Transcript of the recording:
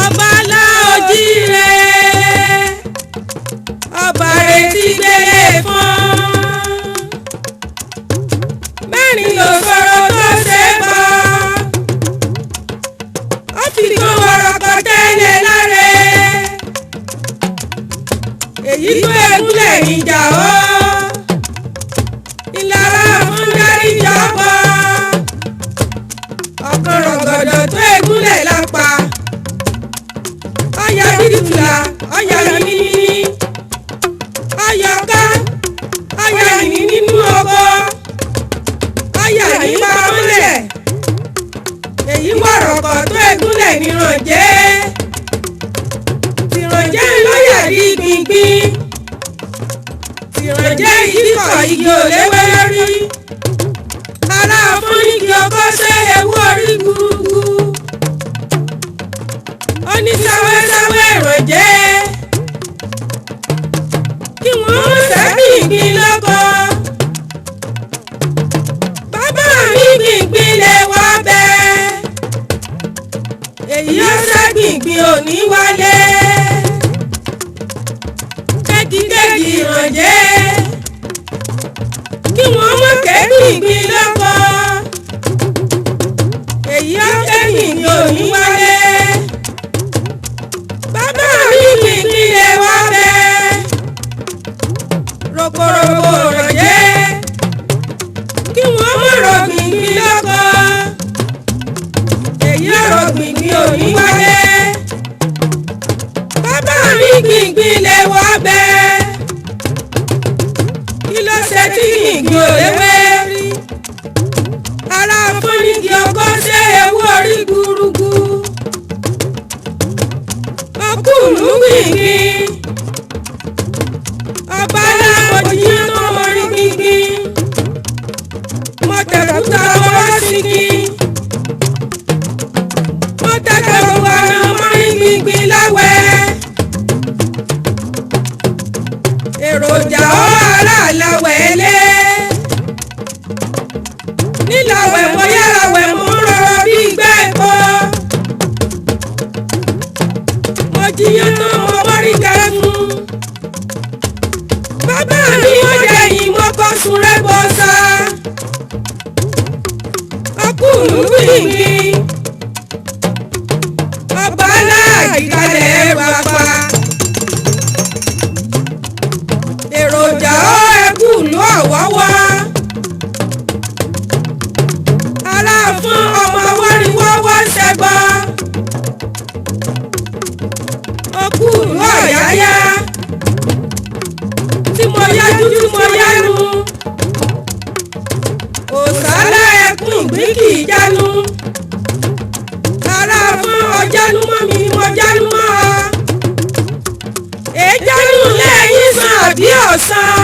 ọba aláòjíire ọba retí gbélé fún mẹ́rin ló sọ̀rọ̀ tó ṣe bọ́ ó fi kó wọ̀rọ̀ kan tẹ́lẹ̀ láre èyí tó egúnlẹ̀ níjà ó ìlara fún dárí jábọ́ ọ̀kan rọ̀gọ̀dọ̀ tó egúnlẹ̀ lápá ọ̀yà dídùlà ọ̀yà yìnyín ọ̀yà ká ọ̀yà yìnyín nínú ọkọ̀ ọ̀yà yìí bá mọ́lẹ̀ èyí wọ̀rọ̀kọ̀ tó egúnlẹ̀ nírànjẹ́ tìrànjẹ́ lọ́yà rí gbìngbìn tìrànjẹ́ ìdíkọ̀ igi òléwé lórí ará fúnigi ọkọ̀ ṣe ewu orí gbùgbù oníṣàwẹ́ṣàwẹ́ ìrànjẹ́ kí wọ́n sẹ́bí ìgbín lọ́kọ̀ bàbá mi gbìngbìn lè wá bẹ́ẹ̀ èyí ó ṣàgbìngbìn òní wálé kẹ́kíkẹ́kí ìrànjẹ́ kí wọ́n mọ̀ kẹ́gbìngbìn lọ́kọ̀ èyí ó kẹ́gbìngbìn òní wálé bàbá mi gbìngbìn lè wá bẹ́ẹ̀ rògbòrògbò ìrànjẹ́ kí wọ́n mọ̀ rọ̀gbìngbìn lọ́kọ̀ èyí ọ̀rọ̀ gbìngbìn òní wálé bàbá mi gbìngbìn lè wá bẹ́ẹ̀ kí ló ṣe tí gbìngbìn ò léwé rí ará fúnigi ọkọ̀ ṣe ewu orí gbúrúgbú ọkùnrin gbìngbìn ọba aláàbòjì tó mọrí gbìngbìn mọ̀tẹ̀kùtà wọ́n sí kí. Mọ́tàkàrọ̀wá ọmọrin gbìngbìn láwẹ̀. Èròjà ọ́ aláàláwẹ̀ lé. Níláwẹ̀ mo yára wẹ̀ mo ń rọrọ bí ìgbẹ́ ẹ̀kọ́. Mo jiyàn tán mo mọ́rí gẹ́gùn. Bàbá mi ó jẹ yìí mo kọ́ sun rẹ́bọ̀ sá. Ọkùnrin gbìngbìn. Ọba aláàgbìkalẹ̀ ẹrù apá èròjà ọ́ ẹkú ló àwọ́wọ́ ará fún ọmọ wọ́ríwọ́wọ́ ṣẹbọ ọkú ló àyáyá tí mo yájú tí mo yánu òsàlá ẹkún ìgbín kì í jánu ará fún ọjánú mọ́ mi mo jánú mọ́ ọ èéjánú lẹ́yìn sàn àbí ọ̀sán